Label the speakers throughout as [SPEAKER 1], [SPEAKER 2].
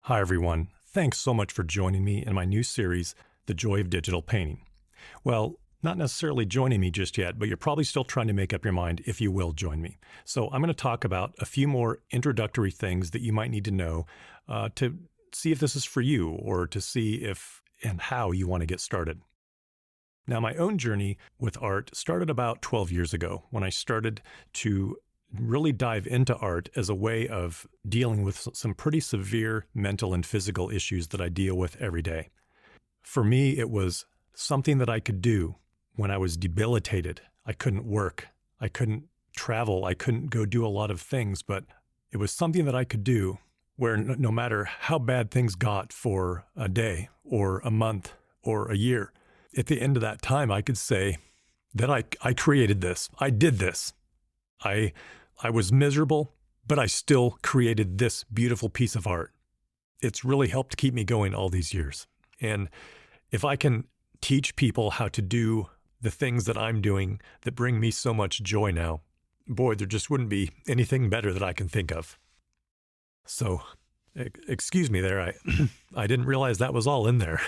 [SPEAKER 1] Hi, everyone. Thanks so much for joining me in my new series, The Joy of Digital Painting. Well, not necessarily joining me just yet, but you're probably still trying to make up your mind if you will join me. So I'm going to talk about a few more introductory things that you might need to know to see if this is for you or to see if and how you want to get started. Now, my own journey with art started about 12 years ago when I started to really dive into art as a way of dealing with some pretty severe mental and physical issues that I deal with every day. For me, it was something that I could do when I was debilitated. I couldn't work, I couldn't travel, I couldn't go do a lot of things, but it was something that I could do where no matter how bad things got for a day or a month or a year, at the end of that time, I could say that I created this, I did this. I was miserable, but I still created this beautiful piece of art. It's really helped keep me going all these years. And if I can teach people how to do the things that I'm doing that bring me so much joy now, boy, there just wouldn't be anything better that I can think of. So, excuse me there. I didn't realize that was all in there.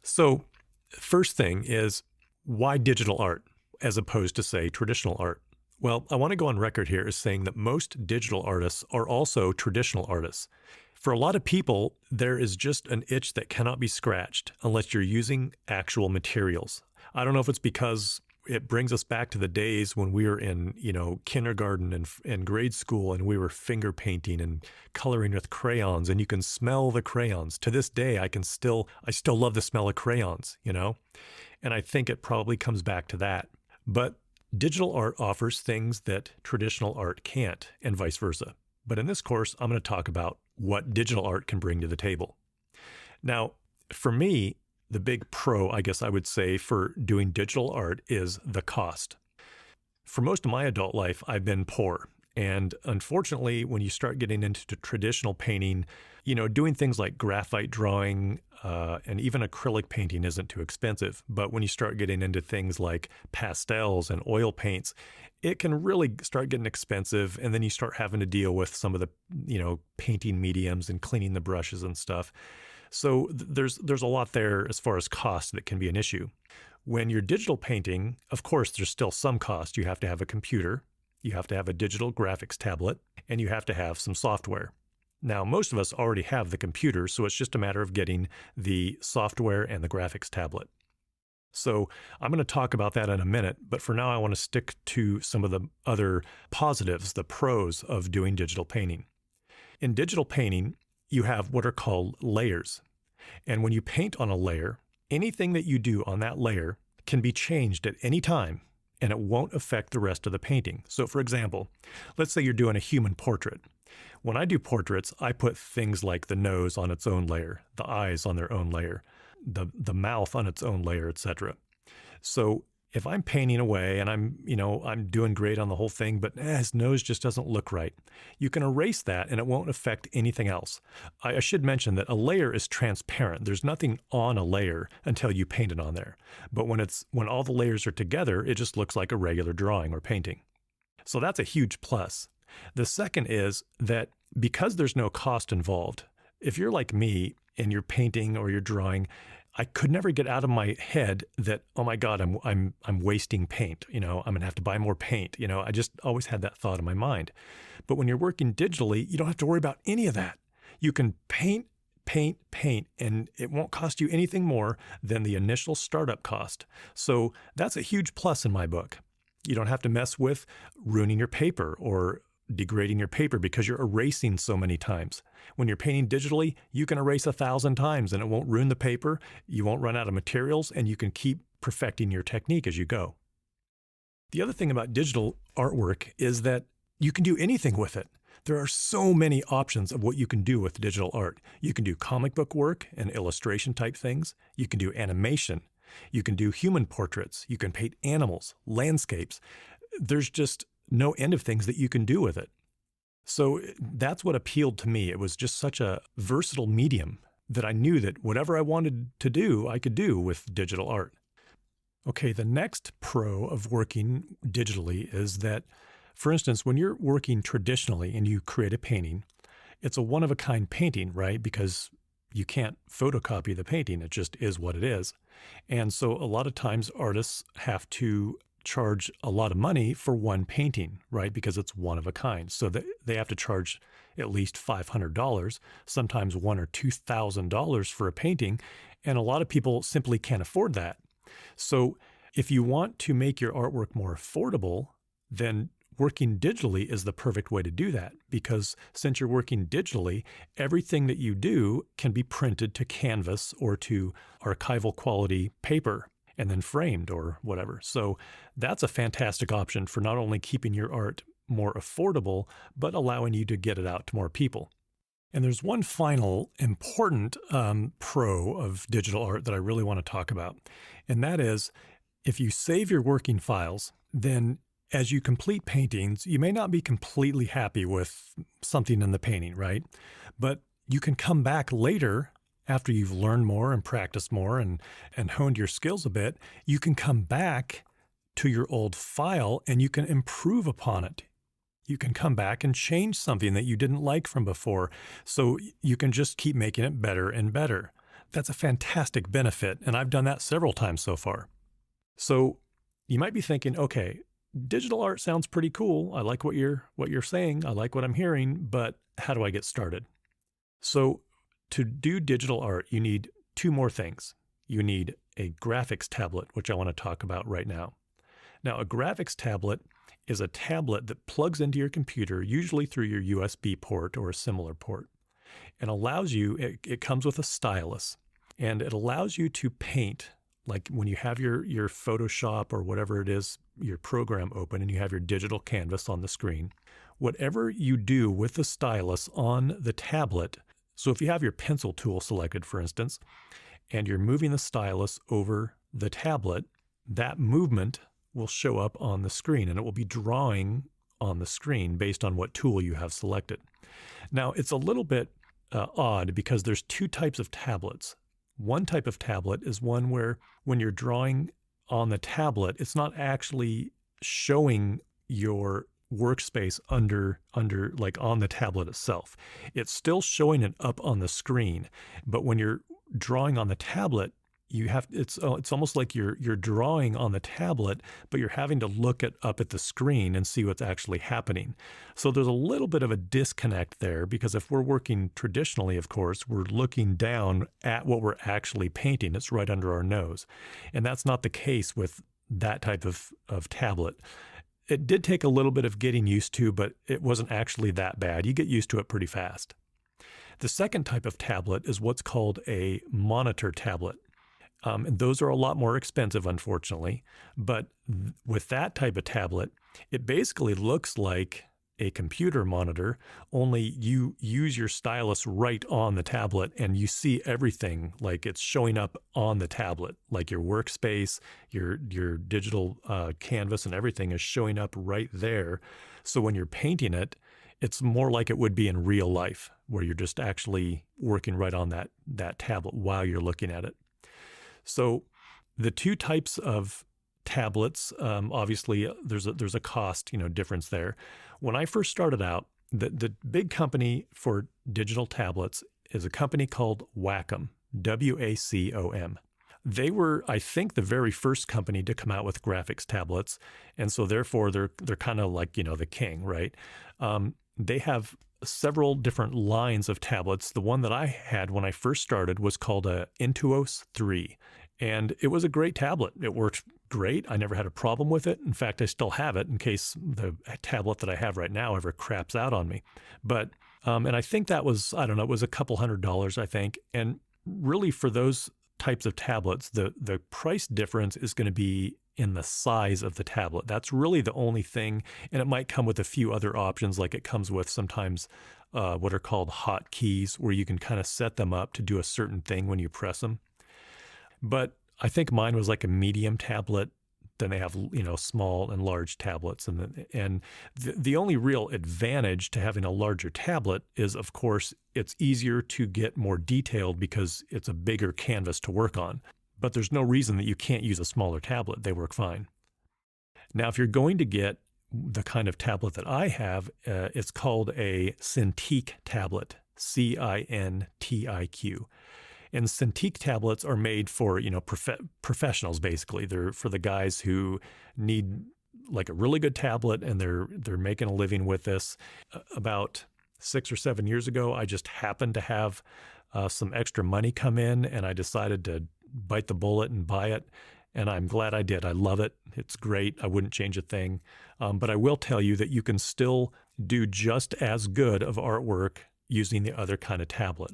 [SPEAKER 1] So, first thing is, why digital art as opposed to, say, traditional art? Well, I want to go on record here as saying that most digital artists are also traditional artists. For a lot of people, there is just an itch that cannot be scratched unless you're using actual materials. I don't know if it's because it brings us back to the days when we were in, kindergarten and grade school, and we were finger painting and coloring with crayons, and you can smell the crayons. To this day, I still love the smell of crayons, And I think it probably comes back to that. But digital art offers things that traditional art can't, and vice versa. But in this course, I'm going to talk about what digital art can bring to the table. Now, for me, the big pro, I guess I would say, for doing digital art is the cost. For most of my adult life, I've been poor. And unfortunately, when you start getting into traditional painting, doing things like graphite drawing and even acrylic painting isn't too expensive. But when you start getting into things like pastels and oil paints, it can really start getting expensive. And then you start having to deal with some of the, painting mediums and cleaning the brushes and stuff. So there's a lot there as far as cost that can be an issue. When you're digital painting, of course, there's still some cost. You have to have a computer. You have to have a digital graphics tablet, and you have to have some software. Now, most of us already have the computer, so it's just a matter of getting the software and the graphics tablet. So I'm going to talk about that in a minute, but for now I want to stick to some of the other positives, the pros of doing digital painting. In digital painting, you have what are called layers. And when you paint on a layer, anything that you do on that layer can be changed at any time, and it won't affect the rest of the painting. So for example, let's say you're doing a human portrait. When I do portraits, I put things like the nose on its own layer, the eyes on their own layer, the mouth on its own layer, etc. So if I'm painting away and I'm doing great on the whole thing, but his nose just doesn't look right, you can erase that and it won't affect anything else. I should mention that a layer is transparent. There's nothing on a layer until you paint it on there. But when all the layers are together, it just looks like a regular drawing or painting. So that's a huge plus. The second is that because there's no cost involved, if you're like me and you're painting or you're drawing, I could never get out of my head that, oh my God, I'm wasting paint. I'm gonna have to buy more paint. I just always had that thought in my mind. But when you're working digitally, you don't have to worry about any of that. You can paint, and it won't cost you anything more than the initial startup cost. So that's a huge plus in my book. You don't have to mess with ruining your paper or degrading your paper because you're erasing so many times. When you're painting digitally, you can erase 1,000 times and it won't ruin the paper, you won't run out of materials, and you can keep perfecting your technique as you go. The other thing about digital artwork is that you can do anything with it. There are so many options of what you can do with digital art. You can do comic book work and illustration type things. You can do animation. You can do human portraits. You can paint animals, landscapes. There's just no end of things that you can do with it. So that's what appealed to me. It was just such a versatile medium that I knew that whatever I wanted to do, I could do with digital art. Okay, the next pro of working digitally is that, for instance, when you're working traditionally and you create a painting, it's a one-of-a-kind painting, right? Because you can't photocopy the painting. It just is what it is. And so a lot of times artists have to charge a lot of money for one painting, right? Because it's one of a kind. So they have to charge at least $500, sometimes $1,000 or $2,000 for a painting. And a lot of people simply can't afford that. So if you want to make your artwork more affordable, then working digitally is the perfect way to do that, because since you're working digitally, everything that you do can be printed to canvas or to archival quality paper and then framed or whatever. So that's a fantastic option for not only keeping your art more affordable, but allowing you to get it out to more people. And there's one final important pro of digital art that I really want to talk about. And that is, if you save your working files, then as you complete paintings, you may not be completely happy with something in the painting, right? But you can come back later after you've learned more and practiced more and honed your skills a bit. You can come back to your old file and you can improve upon it. You can come back and change something that you didn't like from before. So you can just keep making it better and better. That's a fantastic benefit, and I've done that several times so far. So you might be thinking, okay, digital art sounds pretty cool. I like what you're saying. I like what I'm hearing, but how do I get started? So to do digital art, you need two more things. You need a graphics tablet, which I want to talk about right now. Now, a graphics tablet is a tablet that plugs into your computer, usually through your USB port or a similar port, and allows you, it comes with a stylus, and it allows you to paint. Like when you have your Photoshop or whatever it is, your program open, and you have your digital canvas on the screen, whatever you do with the stylus on the tablet, so if you have your pencil tool selected, for instance, and you're moving the stylus over the tablet, that movement will show up on the screen, and it will be drawing on the screen based on what tool you have selected. Now, it's a little bit odd because there's two types of tablets. One type of tablet is one where when you're drawing on the tablet, it's not actually showing your workspace under like on the tablet itself. It's still showing it up on the screen, but when you're drawing on the tablet, you have it's almost like you're drawing on the tablet, but you're having to look up at the screen and see what's actually happening. So there's a little bit of a disconnect there, because if we're working traditionally, of course, we're looking down at what we're actually painting. It's right under our nose. And that's not the case with that type of tablet. It did take a little bit of getting used to, but it wasn't actually that bad. You get used to it pretty fast. The second type of tablet is what's called a monitor tablet. And those are a lot more expensive, unfortunately. But with that type of tablet, it basically looks like a computer monitor, only you use your stylus right on the tablet and you see everything like it's showing up on the tablet, like your workspace, your digital canvas and everything is showing up right there. So when you're painting it, it's more like it would be in real life, where you're just actually working right on that tablet while you're looking at it. So the two types of tablets, obviously there's a cost, difference there. When I first started out, the big company for digital tablets is a company called Wacom, W-A-C-O-M. They were, I think, the very first company to come out with graphics tablets, and so therefore they're kind of like the king, right? They have several different lines of tablets. The one that I had when I first started was called a Intuos 3. And it was a great tablet. It worked great. I never had a problem with it. In fact, I still have it in case the tablet that I have right now ever craps out on me. But, and I think that was, I don't know, it was a couple $100, I think. And really for those types of tablets, the price difference is going to be in the size of the tablet. That's really the only thing. And it might come with a few other options, like it comes with sometimes what are called hotkeys, where you can kind of set them up to do a certain thing when you press them. But I think mine was like a medium tablet. Then they have, small and large tablets. And the only real advantage to having a larger tablet is, of course, it's easier to get more detailed because it's a bigger canvas to work on. But there's no reason that you can't use a smaller tablet. They work fine. Now, if you're going to get the kind of tablet that I have, it's called a Cintiq tablet, Cintiq. And Cintiq tablets are made for, professionals, basically. They're for the guys who need like a really good tablet, and they're making a living with this. About 6 or 7 years ago, I just happened to have some extra money come in, and I decided to bite the bullet and buy it. And I'm glad I did. I love it. It's great. I wouldn't change a thing. But I will tell you that you can still do just as good of artwork using the other kind of tablet.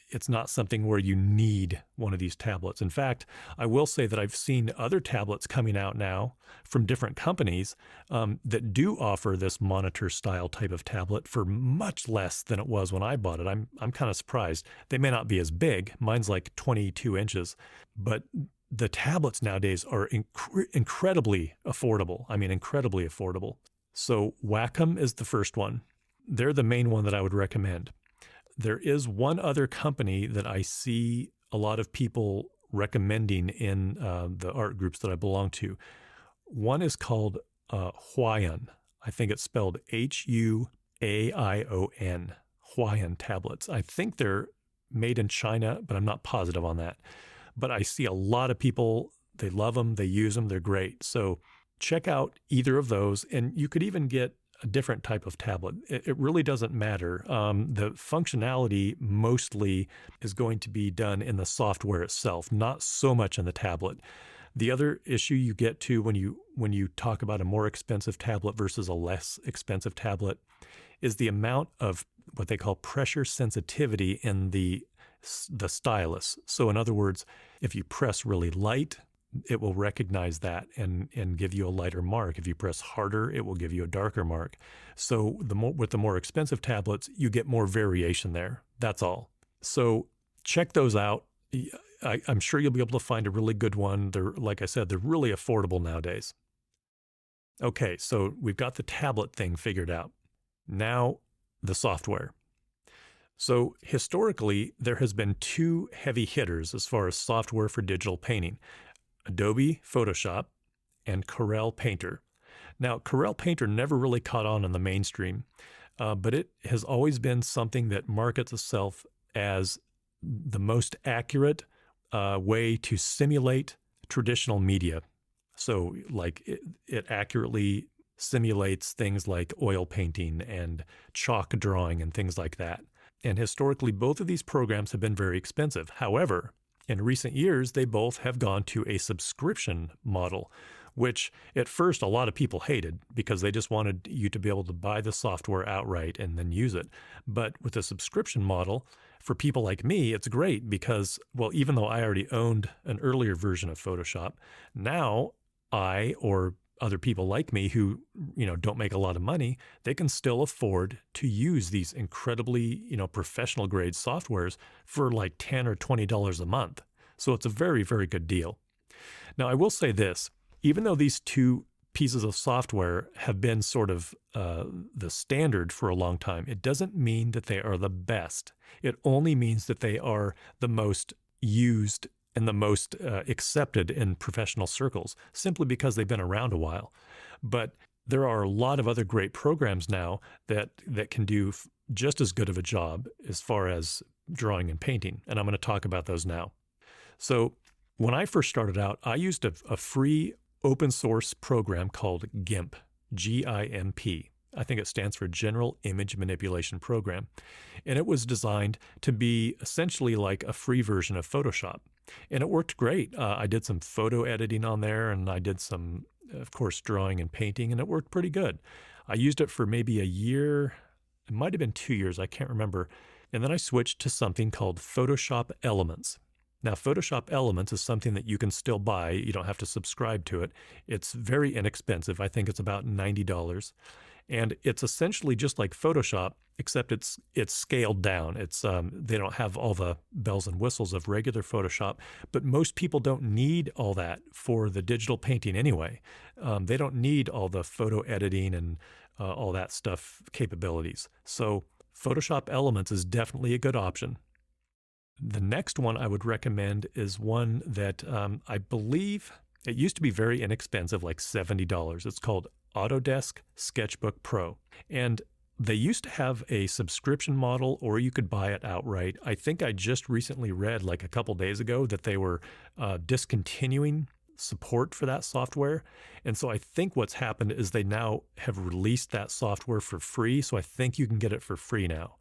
[SPEAKER 1] It's not something where you need one of these tablets. In fact, I will say that I've seen other tablets coming out now from different companies that do offer this monitor style type of tablet for much less than it was when I bought it. I'm kind of surprised. They may not be as big. Mine's like 22 inches, but the tablets nowadays are incredibly affordable. I mean, incredibly affordable. So Wacom is the first one. They're the main one that I would recommend. There is one other company that I see a lot of people recommending in the art groups that I belong to. One is called Huaion. I think it's spelled Huaion. Huaion tablets. I think they're made in China, but I'm not positive on that. But I see a lot of people, they love them, they use them, they're great. So check out either of those, and you could even get a different type of tablet. It really doesn't matter. The functionality mostly is going to be done in the software itself, not so much in the tablet. The other issue you get to when you talk about a more expensive tablet versus a less expensive tablet is the amount of what they call pressure sensitivity in the stylus. So in other words, if you press really light, it will recognize that and give you a lighter mark. If you press harder, it will give you a darker mark. So with the more expensive tablets, you get more variation there. That's all. So check those out. I'm sure you'll be able to find a really good one. Like I said, they're really affordable nowadays. Okay, so we've got the tablet thing figured out. Now the software. So historically, there has been two heavy hitters as far as software for digital painting: Adobe Photoshop and Corel Painter. Now, Corel Painter never really caught on in the mainstream, but it has always been something that markets itself as the most accurate way to simulate traditional media. So like it accurately simulates things like oil painting and chalk drawing and things like that. And historically, both of these programs have been very expensive. However, in recent years, they both have gone to a subscription model, which at first a lot of people hated because they just wanted you to be able to buy the software outright and then use it. But with a subscription model, for people like me, it's great because, well, even though I already owned an earlier version of Photoshop, now I, or other people like me who, don't make a lot of money, they can still afford to use these incredibly, professional grade softwares for like $10 or $20 a month. So it's a very, very good deal. Now, I will say this, even though these two pieces of software have been sort of the standard for a long time, it doesn't mean that they are the best. It only means that they are the most used and the most accepted in professional circles, simply because they've been around a while. But there are a lot of other great programs now that can do just as good of a job as far as drawing and painting, and I'm going to talk about those now. So when I first started out, I used a free open source program called GIMP, G-I-M-P. I think it stands for General Image Manipulation Program. And it was designed to be essentially like a free version of Photoshop. And it worked great. I did some photo editing on there, and I did some, of course, drawing and painting, and it worked pretty good. I used it for maybe a year. It might have been 2 years. I can't remember. And then I switched to something called Photoshop Elements. Now, Photoshop Elements is something that you can still buy. You don't have to subscribe to it. It's very inexpensive. I think it's about $90. And it's essentially just like Photoshop, except it's scaled down. It's they don't have all the bells and whistles of regular Photoshop, but most people don't need all that for the digital painting anyway. They don't need all the photo editing and all that stuff capabilities. So Photoshop Elements is definitely a good option. The next one I would recommend is one that I believe It used to be very inexpensive, like $70. It's called Autodesk Sketchbook Pro. And they used to have a subscription model, or you could buy it outright. I think I just recently read, like a couple days ago, that they were discontinuing support for that software. And so I think what's happened is they now have released that software for free. So I think you can get it for free now.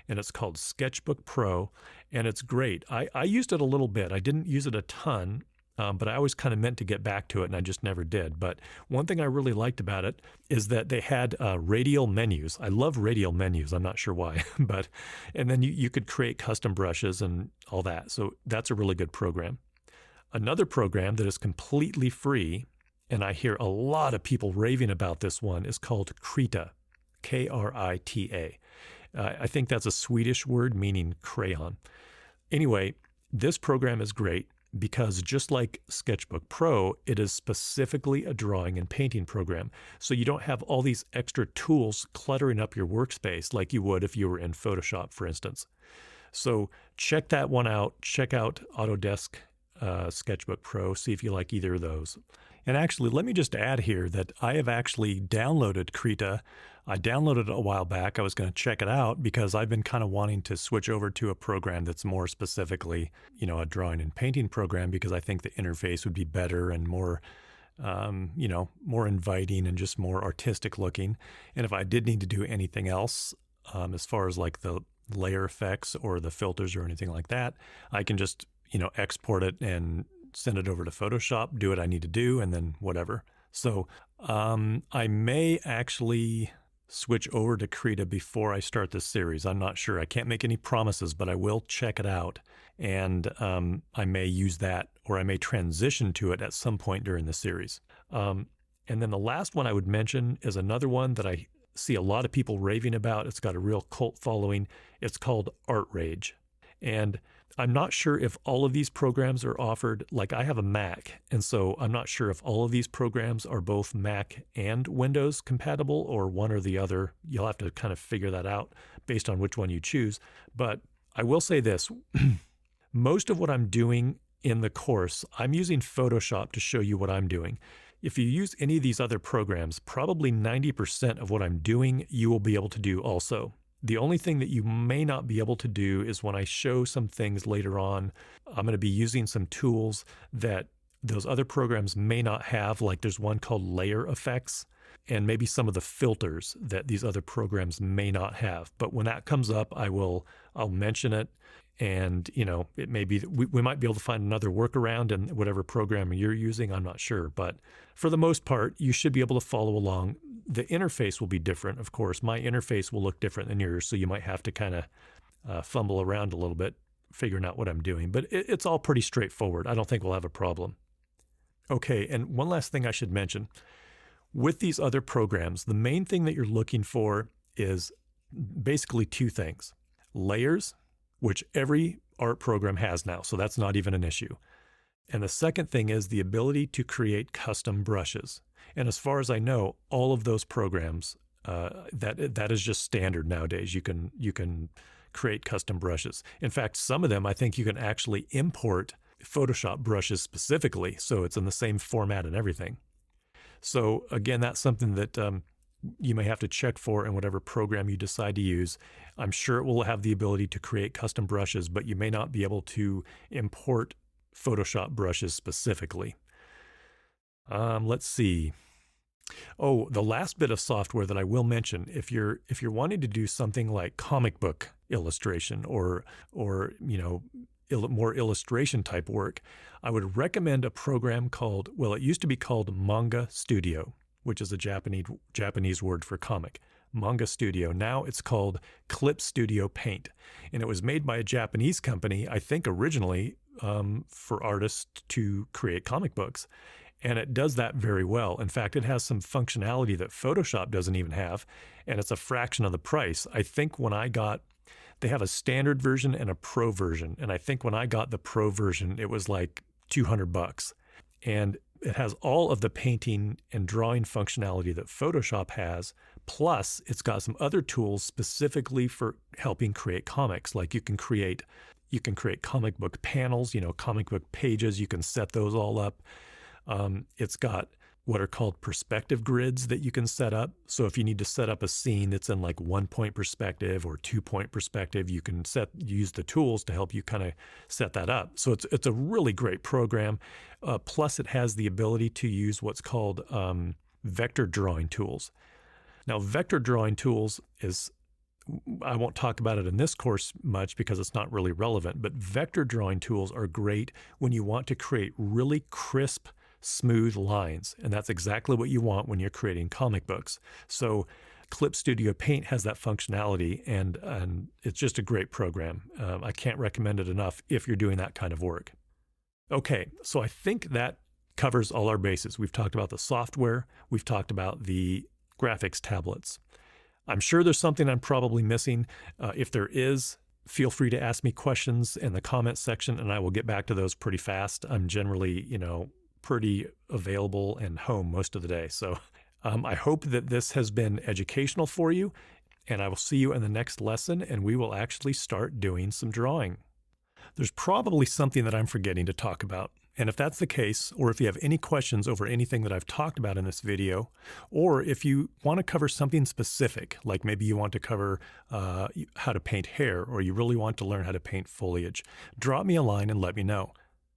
[SPEAKER 1] And it's called Sketchbook Pro, and it's great. I used it a little bit. I didn't use it a ton, but I always kind of meant to get back to it, and I just never did. But one thing I really liked about it is that they had radial menus. I love radial menus. I'm not sure why, and then you could create custom brushes and all that. So that's a really good program. Another program that is completely free, and I hear a lot of people raving about this one, is called Krita, Krita. I think that's a Swedish word meaning crayon. Anyway, this program is great because just like Sketchbook Pro, it is specifically a drawing and painting program. So you don't have all these extra tools cluttering up your workspace like you would if you were in Photoshop, for instance. So check that one out. Check out Autodesk Sketchbook Pro, see if you like either of those. And actually, let me just add here that I have actually downloaded Krita. I downloaded it a while back. I was going to check it out because I've been kind of wanting to switch over to a program that's more specifically, a drawing and painting program, because I think the interface would be better and more, more inviting and just more artistic looking. And if I did need to do anything else, as far as like the layer effects or the filters or anything like that, I can just, export it and send it over to Photoshop, do what I need to do, and then whatever. So I may actually switch over to Krita before I start this series. I'm not sure. I can't make any promises, but I will check it out. And I may use that, or I may transition to it at some point during the series. And then the last one I would mention is another one that I see a lot of people raving about. It's got a real cult following. It's called Art Rage. And I'm not sure if all of these programs are offered. Like, I have a Mac, and so I'm not sure if all of these programs are both Mac and Windows compatible, or one or the other. You'll have to kind of figure that out based on which one you choose. But I will say this, most of what I'm doing in the course, I'm using Photoshop to show you what I'm doing. If you use any of these other programs, probably 90% of what I'm doing, you will be able to do also. The only thing that you may not be able to do is when I show some things later on, I'm going to be using some tools that those other programs may not have. Like, there's one called layer effects, and maybe some of the filters that these other programs may not have. But when that comes up, I'll mention it. And, it may be that we might be able to find another workaround in whatever program you're using. I'm not sure. But for the most part, you should be able to follow along. The interface will be different, of course. My interface will look different than yours, so you might have to kind of fumble around a little bit, figuring out what I'm doing. But it's all pretty straightforward. I don't think we'll have a problem. Okay, and one last thing I should mention. With these other programs, the main thing that you're looking for is basically two things. Layers, which every art program has now, so that's not even an issue. And the second thing is the ability to create custom brushes. And as far as I know, all of those programs, that is just standard nowadays. You can create custom brushes. In fact, some of them, I think you can actually import Photoshop brushes specifically, so it's in the same format and everything. So again, that's something that you may have to check for in whatever program you decide to use. I'm sure it will have the ability to create custom brushes, but you may not be able to import Photoshop brushes specifically. Let's see. Oh, the last bit of software that I will mention, if you're wanting to do something like comic book illustration or more illustration type work, I would recommend a program called, well, it used to be called Manga Studio, which is a Japanese word for comic. Manga Studio. Now it's called Clip Studio Paint. And it was made by a Japanese company, I think originally for artists to create comic books. And it does that very well. In fact, it has some functionality that Photoshop doesn't even have, and it's a fraction of the price. I think they have a standard version and a pro version. And I think when I got the pro version, it was like $200. And it has all of the painting and drawing functionality that Photoshop has, plus it's got some other tools specifically for helping create comics. Like you can create comic book panels, comic book pages, you can set those all up. It's got what are called perspective grids that you can set up. So if you need to set up a scene that's in like 1-point perspective or 2-point perspective, you can use the tools to help you kind of set that up. So it's a really great program. Plus it has the ability to use what's called vector drawing tools. Now, vector drawing tools I won't talk about it in this course much because it's not really relevant, but vector drawing tools are great when you want to create really crisp, smooth lines. And that's exactly what you want when you're creating comic books. So Clip Studio Paint has that functionality, and it's just a great program. I can't recommend it enough if you're doing that kind of work. Okay, so I think that covers all our bases. We've talked about the software. We've talked about the graphics tablets. I'm sure there's something I'm probably missing. If there is, feel free to ask me questions in the comments section, and I will get back to those pretty fast. I'm generally, pretty available and home most of the day. So I hope that this has been educational for you, and I will see you in the next lesson, and we will actually start doing some drawing. There's probably something that I'm forgetting to talk about. And if that's the case, or if you have any questions over anything that I've talked about in this video, or if you want to cover something specific, like maybe you want to cover how to paint hair, or you really want to learn how to paint foliage, drop me a line and let me know.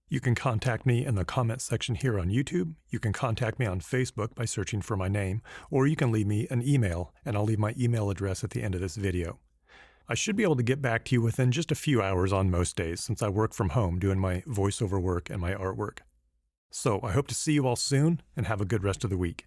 [SPEAKER 1] You can contact me in the comment section here on YouTube. You can contact me on Facebook by searching for my name, or you can leave me an email, and I'll leave my email address at the end of this video. I should be able to get back to you within just a few hours on most days, since I work from home doing my voiceover work and my artwork. So I hope to see you all soon, and have a good rest of the week.